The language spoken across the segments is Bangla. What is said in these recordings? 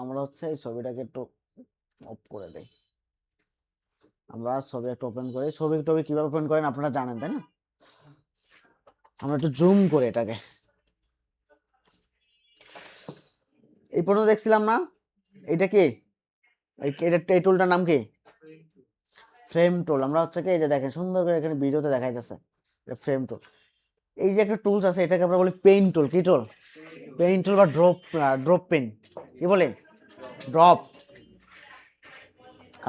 আমরা হচ্ছে এই ছবিটাকে একটু অফ করে দেই। আমরা ছবি একটু ওপেন করি। ছবি টবি কিভাবে ওপেন করেন আপনারা জানেন তাই না? আমরা একটু জুম করে এটাকে। এই পর্যন্ত দেখছিলাম না? এটা কি এই টুলটার নাম কি? ফ্রেম টুল। আমরা হচ্ছে কি এই যে দেখেন সুন্দর করে এখানে ভিডিওতে দেখাইতেছে ফ্রেম টুল। এই যে একটা টুলস আছে এটাকে আমরা বলি পেইন্ট টুল। কি টুল? পেইন্ট টুল বা ড্রপ পেন। কি বলে? ড্রপ।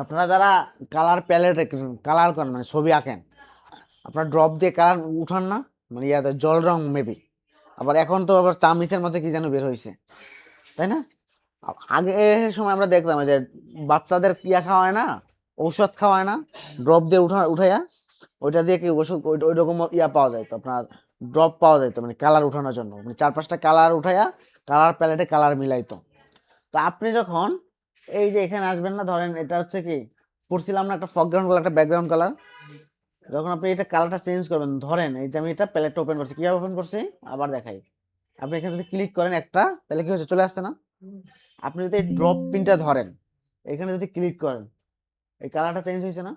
আপনারা যারা কালার প্যালেট কালার করেন মানে ছবি আঁকেন, আপনার ড্রপ দিয়ে কালার উঠান না, মানে ইয়াতে জল রং মেবি। আবার এখন তো আবার চামিচের মধ্যে কি যেন বের হয়েছে তাই না? আগে সময় আমরা দেখতাম যে বাচ্চাদের পিয়া খাওয়ায় না, ঔষধ খাওয়ায় না, ড্রপ দিয়ে উঠাইয়া ওইটা দিয়ে কি ওষুধ ওই রকম ইয়া পাওয়া যায় তো আপনার ড্রপ পাওয়া যায় তো, মানে কালার উঠানোর জন্য, মানে 4-5টা কালার উঠাইয়া কালার প্যালেটে কালার মিলাইতো। তো আপনি যখন এই যে এখানে আসবেন না, ধরেন এটা হচ্ছে কি পড়ছিলাম না একটা ফরগ্রাউন্ড কালার একটা ব্যাকগ্রাউন্ড কালার, যখন আপনি এটা কালারটা চেঞ্জ করবেন, ধরেন এই যে আমি এটা প্যালেটটা ওপেন করছি, কিভাবে ওপেন করছি আবার দেখাই। আপনি এখানে যদি ক্লিক করেন একটা, তাহলে কি হচ্ছে চলে আসছে না? আপনি যদি এই ড্রপ পিনটা ধরেন, এখানে যদি ক্লিক করেন, এই কালারটা চেঞ্জ হয়েছে না?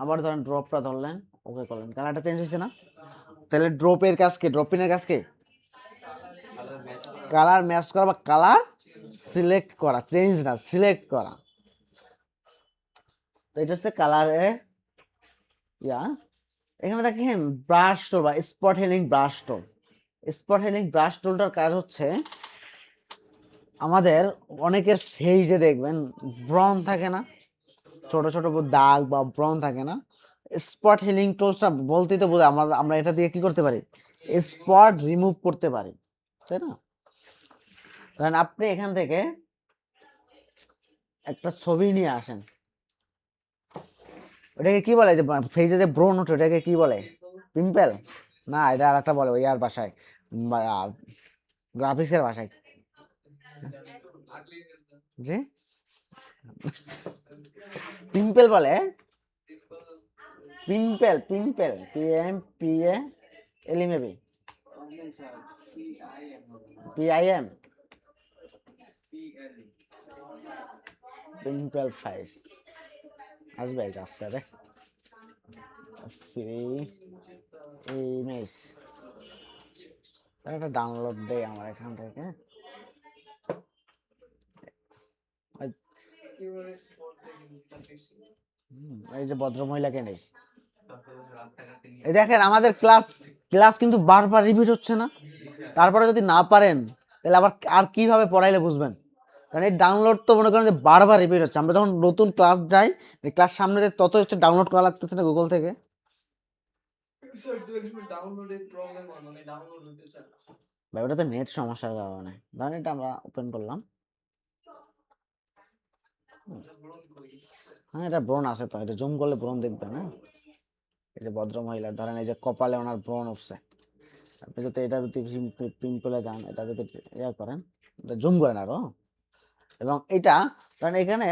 আবার ধরেন ড্রপটা ধরলেন, ওকে করলেন, কালারটা চেঞ্জ হয়েছে না? তাহলে ড্রপের কাজ কি? ড্রপ পিনের কাজ কি? কালার ম্যাচ করা বা কালার সিলেক্ট করা, চেঞ্জ না সিলেক্ট করা। তো এটা হচ্ছে কালারে ইয়া। এখানে দেখেন ব্রাশ টুল বা spot healing brush tool. Spot healing brush টুলটার কাজ হচ্ছে আমাদের অনেকের ফেইজে দেখবেন ব্রন থাকে না, ছোট ছোট দাগ বা ব্রন থাকে না, স্পট হিলিং টুলসটা বলতেই তো বোঝা আমরা এটা দিয়ে কি করতে পারি? স্পট রিমুভ করতে পারি তাই না? কারণ আপনি এখান থেকে একটা ছবি নিয়ে আসেন, ওটাকে কি বলে যে ফেজে যে ব্রন ওঠে ওটাকে কি বলে? পিম্পল না, এটা আর একটা বলে ওই আর ভাষায়, গ্রাফিক্সের ভাষায়। জি, পিম্পল বলে। Pimple pimple PMPA maybe PIM pimple ফাইস আসবে, এটা আসছে রে ফ্রি ইমেজ। একটা ডাউনলোড দেয় আমার এখান থেকে। এই যে ভদ্র মহিলাকে নেই, এই দেখেন আমাদের ক্লাস ক্লাস কিন্তু বারবার রিপিট হচ্ছে না, তারপরে যদি না পারেন তাহলে আবার আর কিভাবে পড়াইলে বুঝবেন? কারণ এই ডাউনলোড তো মনে করেন যে বারবার রিপিট হচ্ছে, আমরা যখন নতুন ক্লাস যাই ক্লাস সামনে যাই তত হচ্ছে ডাউনলোড করা লাগতেছে না গুগল থেকে। ভাই ওটা তো নেট সমস্যার কারণে। ধরেন এটা আমরা ওপেন করলাম, হ্যাঁ এটা ব্রণ আছে তো, এটা জুম করলে ব্রণ দেখবে না। এই যে ভদ্র মহিলার ধরেন এই যে কপালে ওনার ব্রণ উঠছে, আপনি যদি এটা যদি পিম্পলে যান, এটা যদি ইয়া করেন, এটা জুম করেন আরো, এবং এটা কারণ এখানে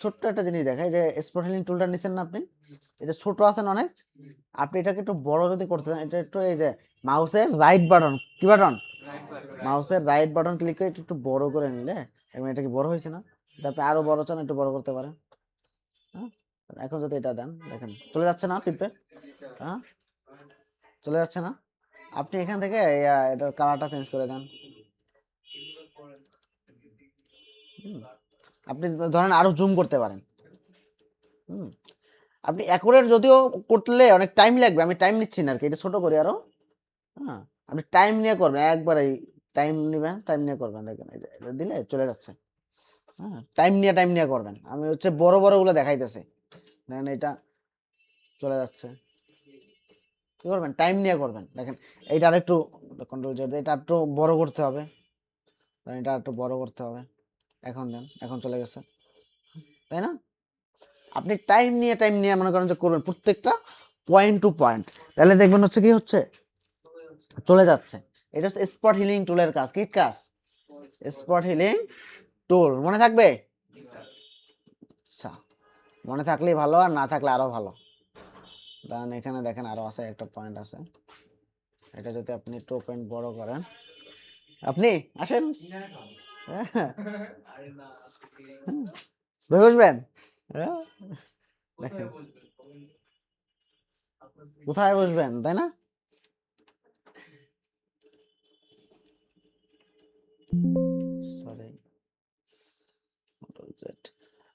ছোট্ট একটা জিনিস দেখায় যে স্পট হিলিং টুলটা নিচ্ছেন না আপনি, এটা ছোট আছেন অনেক, আপনি এটাকে একটু বড় যদি করতে চান, এটা একটু এই যে মাউসের রাইট বাটন, কি বাটন? মাউসের রাইট বাটন ক্লিক করে একটু বড় করে নিলে, এবং এটা কি বড় হয়েছে না? আপনি আরো বড় চান একটু বড় করতে পারেন। হ্যাঁ, এখন যদি এটা দেন দেখেন চলে যাচ্ছে না পিঁপড়ে? হ্যাঁ চলে যাচ্ছে না? আপনি এখান থেকে এটার কালারটা চেঞ্জ করে দেন। আপনি ধরেন আরো জুম করতে পারেন। আপনি অ্যাকুরেট যদিও করলে অনেক টাইম লাগবে, আমি টাইম নিচ্ছি না আর কি, এটা ছোট করি আরো। হ্যাঁ, আপনি টাইম নিয়ে করবেন, একবারে টাইম নেবেন, টাইম নিয়ে করবেন, দেখেন এই যে এটা দিলে চলে যাচ্ছে। হ্যাঁ, টাইম নিয়ে করবেন, আমি হচ্ছে বড় বড় গুলো দেখাইতেছে, দেখেন এটা চলে যাচ্ছে। কি করবেন? টাইম নিয়ে করবেন। দেখেন এইটা আর একটু কন্ট্রোল জেড, এটা একটু বড় করতে হবে, এটা একটু বড় করতে হবে। এখন দেন, এখন চলে গেছে তাই না? আপনি টাইম নিয়ে মনে করেন যে করবেন প্রত্যেকটা পয়েন্ট টু পয়েন্ট, তাহলে দেখবেন হচ্ছে কি হচ্ছে চলে যাচ্ছে। এটা হচ্ছে স্পট হিলিং টুলের কাজ। কি কাজ? স্পট হিলিং টুল। মনে থাকবে? আচ্ছা, মনে থাকলেই ভালো, আর না থাকলে আরো ভালো। কারণ এখানে দেখেন আরো আছে একটা পয়েন্ট আছে, এটা যদি আপনি একটু পয়েন্ট বড় করেন, আপনি আসেন হ্যাঁ, ধরে বসবেন। হ্যাঁ, দেখেন কোথায় বসবেন, তাই না? সরি,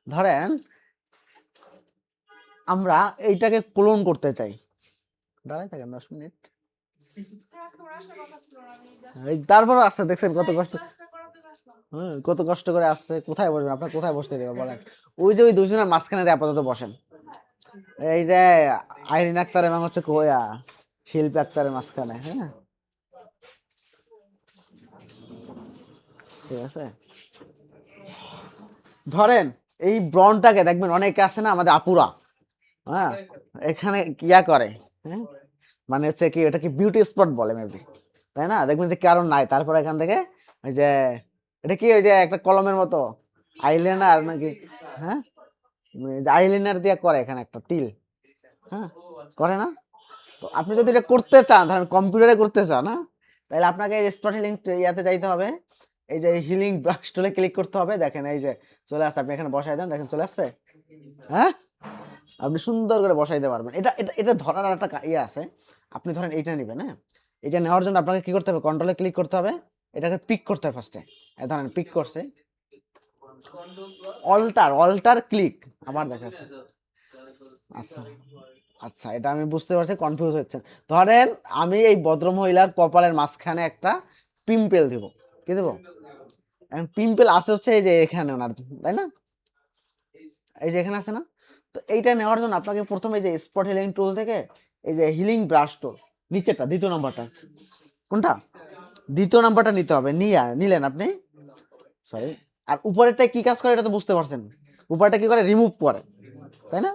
ধরেন আমরা এইটাকে ক্লোন করতে চাই, দাঁড়াই থাকেন 10 মিনিট। এই তারপর আসছে, দেখছেন কত কষ্ট, হ্যাঁ কত কষ্ট করে আসছে। কোথায় বসবেন, আপনার কোথায় বসতে দেবে বলেন? ওই যে ওই দুজনের মাঝখানে যে আপাতত বসেন, এই যে আইরিন আক্তার এবং হচ্ছে কোয়া শিল্পী আক্তারের মাঝখানে। হ্যাঁ, ঠিক আছে। ধরেন এই ব্রনটাকে দেখবেন অনেকে আছে না আমাদের আপুরা, হ্যাঁ এখানে ইয়া করে, হ্যাঁ মানে হচ্ছে কি এটা কি বিউটি স্পট বলে মেবি, তাই না? দেখবেন যে কারণ নাই, তারপর এখান থেকে ওই যে এটা কি ওই যে একটা কলমের মতো আইলাইনার নাকি, হ্যাঁ আইলাইনার দিয়ে করে এখানে একটা তিল, হ্যাঁ করে না? তো আপনি যদি এটা করতে চান, ধরেন কম্পিউটারে করতে চান, হ্যাঁ তাহলে আপনাকে এই স্পট হিলিং ইয়াতে যাইতে হবে, এই যে হিলিং ব্রাশ টুলে ক্লিক করতে হবে। দেখেন এই যে চলে আসছে, আপনি এখানে বসাই দেন, দেখেন চলে আসছে। হ্যাঁ, আপনি সুন্দর করে বসাইতে পারবেন। এটা এটা এটা ধরার একটা ইয়ে আছে। আপনি ধরেন এইটা নেবেন, হ্যাঁ এটা নেওয়ার জন্য আপনাকে কি করতে হবে, কন্ট্রোলে ক্লিক করতে হবে, এটাকে পিক করতে হবে ফার্স্টে। ধরেন পিক করছে, অল্টার অল্টার ক্লিক, আবার দেখাচ্ছে। আচ্ছা আচ্ছা, এটা আমি বুঝতে পারছি, কনফিউজ হচ্ছেন। ধরেন আমি এই ভদ্র মহিলার কপালের মাঝখানে একটা পিম্পল দিব, কি দেবো? এখন পিম্পল আছে হচ্ছে এই যে এখানে ওনার, তাই না? এই যে এখানে আছে না? তো এইটা নেওয়ার জন্য আপনাকে প্রথমে এই যে স্পট হিলিং টুল থেকে এই যে হিলিং ব্রাশ টুল, নিচেরটা দ্বিতীয় নাম্বারটা, কোনটা? দ্বিতীয় নাম্বারটা নিতে হবে, নিলেন আপনি, সরি। আর উপরেরটা কি কাজ করে এটা তো বুঝতে পারছেন, উপরেরটা কি করে, রিমুভ করে, তাই না?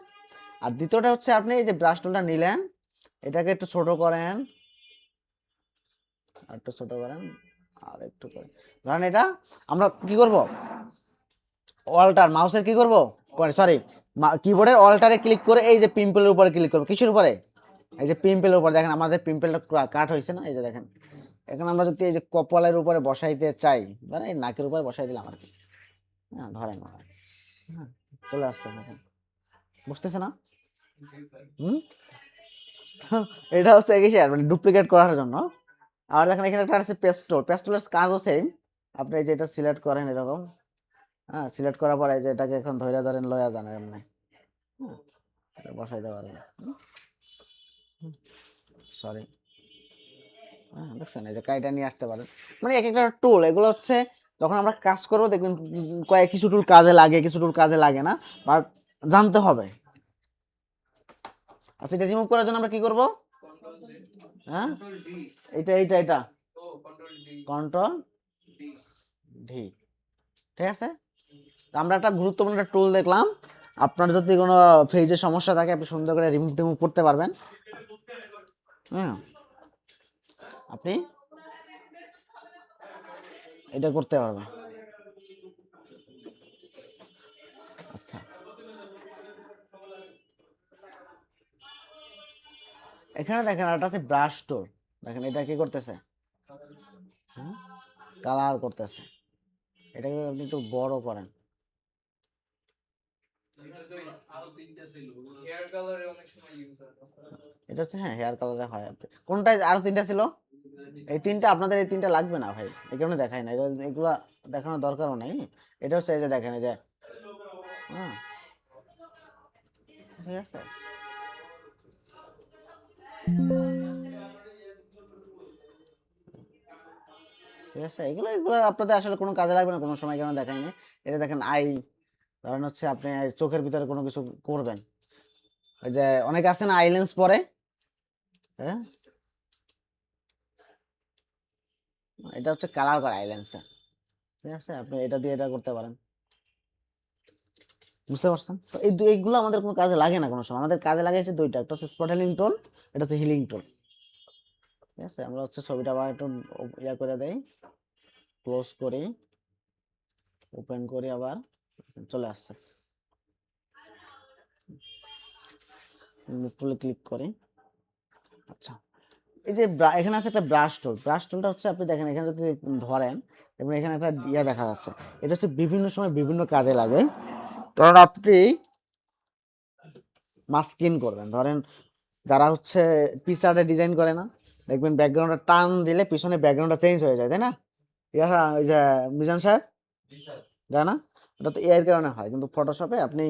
আর দ্বিতীয়টা হচ্ছে আপনি এই যে ব্রাশ টুলটা নিলেন, এটাকে একটু ছোট করেন, আর একটু ছোট করেন, আর একটু করে ধরেন এটা আমরা কি করব, অল্টার মাউসের কি করব, সরি কিবোর্ডের অল্টারে ক্লিক করে এই যে পিম্পলের উপরে ক্লিক করব। কিসের উপরে? এই যে পিম্পলের উপর, দেখেন আমাদের পিম্পলটা কাট হয়েছে না, এই যে দেখেন। এখন আমরা যদি এই যে কপালের উপরে বসাইতে চাই, ধরেন এই নাকের উপরে বসাই দিলাম আর কি, হ্যাঁ ধরেন, হ্যাঁ চলে আসছে, দেখেন বুঝতেছে না? হুম, এটা হচ্ছে কিসের মানে ডুপ্লিকেট করার জন্য। আর দেখেন এখানে একটা আছে পেস্টল, পেস্টলের কাজও সেম। আপনি এই যে এটা সিলেক্ট করেন এরকম, হ্যাঁ সিলেক্ট করার পরে যে এটাকে এখন ধরে ধরেন লয়া যান এমনি, হ্যাঁ বসাই দেওয়া পারবেন। সরি, হ্যাঁ দেখছেন এই যে কাইটা নিয়ে আসতে পারেন। মানে এক একটা টুল, এগুলো হচ্ছে যখন আমরা কাজ করবো দেখবেন কয়েক কিছু টুল কাজে লাগে, কিছু টুল কাজে লাগে না, বাট জানতে হবে। আচ্ছা, এটা রিমুভ করার জন্য আমরা কি করব? হ্যাঁ এটা এইটা এটা কন্ট্রোল ডি, ঠিক আছে। তো আমরা একটা গুরুত্বপূর্ণ একটা টুল দেখলাম। আপনার যদি কোনো ফেজের সমস্যা থাকে আপনি সুন্দর করে রিমুভ টিমুভ করতে পারবেন, হ্যাঁ আপনি এটা করতে পারবেন। আচ্ছা, এখানে দেখেন একটা আছে ব্রাশ টুল, দেখেন এটা কি করতেছে, কালার করতেছে। এটাকে আপনি একটু বড় করেন। এটা হচ্ছে হ্যাঁ হেয়ার কালারে হয়। কোনটা আরো তিনটা ছিল, এই তিনটা আপনাদের এই তিনটা লাগবে না ভাই, এই কারণে দেখাই না, এগুলা দেখানোর দরকারও নেই। এটা হচ্ছে এই যে দেখেন এই যে, হ্যাঁ ঠিক আছে। ঠিক আছে, এগুলো এগুলো আপনাদের আসলে কোনো কাজে লাগবে না কোনো সময়, কেন দেখাই না। এটা দেখেন আই, ধরেন হচ্ছে আপনি চোখের ভিতরে কোনো কিছু করবেন, ওই যে অনেকে আছে না আইল্যান্স পরে, হ্যাঁ এটা হচ্ছে কালার করা আইল্যান্সে, ঠিক আছে। আপনি এটা দিয়ে এটা করতে পারেন, বুঝতে পারছেন? তো এইগুলো আমাদের কোনো কাজে লাগে না কোনো সময়, আমাদের কাজে লাগে হচ্ছে দুইটা, একটা হচ্ছে স্পট হিলিং টোল, এটা হচ্ছে হিলিং টোল, ঠিক আছে। আমরা হচ্ছে ছবিটা আবার একটু ইয়া করে দেই, ক্লোজ করি, ওপেন করি, আবার চলে আসছে, টুলে ক্লিক করি। আচ্ছা, এই যে এখানে আছে একটা ব্রাশ টুল। ব্রাশ টুলটা হচ্ছে আপনি দেখেন এখানে যদি ধরেন এবং এখানে একটা ইয়া দেখা যাচ্ছে, এটা হচ্ছে বিভিন্ন সময় বিভিন্ন কাজে লাগে। কারণ আপনি মাস্কিং করবেন, ধরেন যারা হচ্ছে পিসারে ডিজাইন করে না, দেখবেন ব্যাকগ্রাউন্ডটা টান দিলে পিছনে ব্যাকগ্রাউন্ডটা চেঞ্জ হয়ে যায়, তাই না? ইয়া ওই যে মিজান সাহেব, যায় না? এটা তো এর কারণে হয়, কিন্তু ফটোশপে আপনি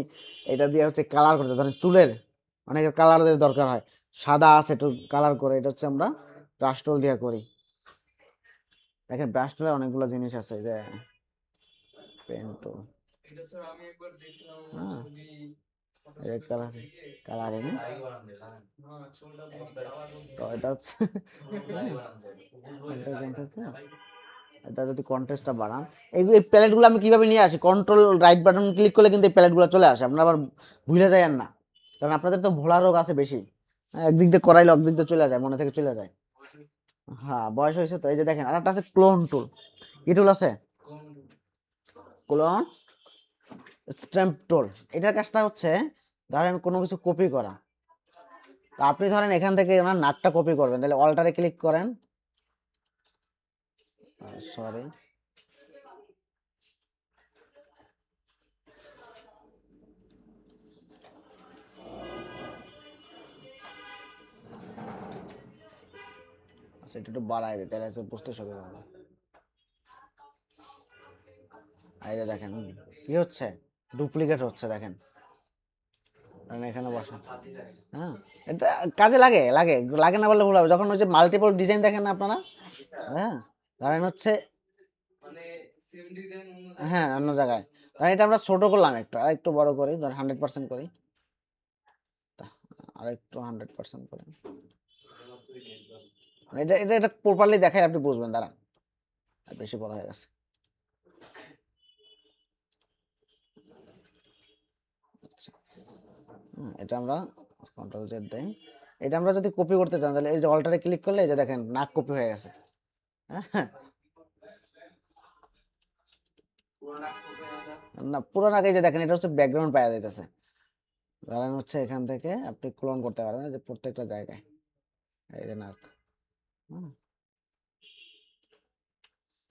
এটা দিয়ে হচ্ছে কালার করতে, ধরেন চুলের অনেকের কালারের দরকার হয়, সাদা আছে একটু কালার করে, এটা হচ্ছে আমরা ব্রাশ টুল দিয়ে করি। দেখেন ব্রাশ টুলে অনেকগুলো জিনিস আছে, যে পেন টুল, হ্যাঁ কালার কালারিং, তো এটা হচ্ছে এটা যদি কন্ট্রাস্টটা বাড়ান, এই প্যালেটগুলো আমি কিভাবে নিয়ে আসি, কন্ট্রোল রাইট বাটন ক্লিক করলে কিন্তু এই প্যালেটগুলো চলে আসে, আপনারা আবার ভুলে যায় না, কারণ আপনাদের তো ভোলা রোগ আছে বেশি, একদিক দিয়ে করাইলে একদিক দিয়ে চলে যায়, মনে থেকে চলে যায়। হ্যাঁ বয়স হয়েছে তো। এই যে দেখেন আর একটা আছে ক্লোন টুল, কি টুল আছে? ক্লোন স্ট্যাম্প টুল। এটার কাজটা হচ্ছে ধরেন কোনো কিছু কপি করা, তো আপনি ধরেন এখান থেকে ওনার নাকটা কপি করবেন, তাহলে অল্টারে ক্লিক করেন, সরি আচ্ছা এটা একটু বাড়াই দিই, তাহলে বুঝতে সুবিধা হবে। এই যে দেখেন কি হচ্ছে, ডুপ্লিকেট হচ্ছে, দেখেন এখানে বসা, হ্যাঁ এটা কাজে লাগে, লাগে লাগে না বললে ভুল হবে, যখন হচ্ছে মাল্টিপল ডিজাইন দেখেন না আপনারা, হ্যাঁ ধরেন হচ্ছে হ্যাঁ অন্য জায়গায়, ধরেন এটা আমরা ছোট করলাম একটু, আর একটু বড় করি, ধর 100% করি, আর একটু 100% করি, এটা এটা এটা প্রপারলি দেখাই আপনি বুঝবেন, দাঁড়ান বেশি বড় হয়ে গেছে। আচ্ছা, এটা আমরা কন্ট্রোল জেড দেই, এটা আমরা যদি কপি করতে চান তাহলে এই যে অল্টারে ক্লিক করলে এই যে দেখেন নাক কপি হয়ে গেছে, হ্যাঁ না পুরো নাক, এই যে দেখেন এটা হচ্ছে ব্যাকগ্রাউন্ড পাওয়া যাইতেছে, ধরেন হচ্ছে এখান থেকে আপনি ক্লোন করতে পারেন যে প্রত্যেকটা জায়গায়, এই যে নাক, হুম,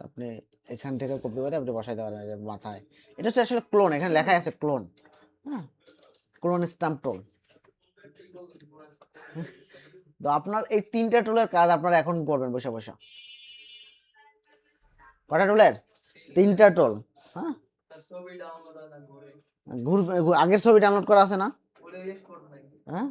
আপনি এখান থেকে কপি করে আপনি বসাইতে পারেন এই যে মাথায়, এটা হচ্ছে আসলে ক্লোন, এখানে লেখা আছে ক্লোন, হ্যাঁ ক্লোন স্ট্যাম্প টুল। তো আপনার এই তিনটা টুলের কাজ আপনারা এখন করবেন বসে বসে। কটা টুলের? তিনটা টুল, হ্যাঁ ঘুরবে, আগের ছবি ডাউনলোড করা আছে না, হ্যাঁ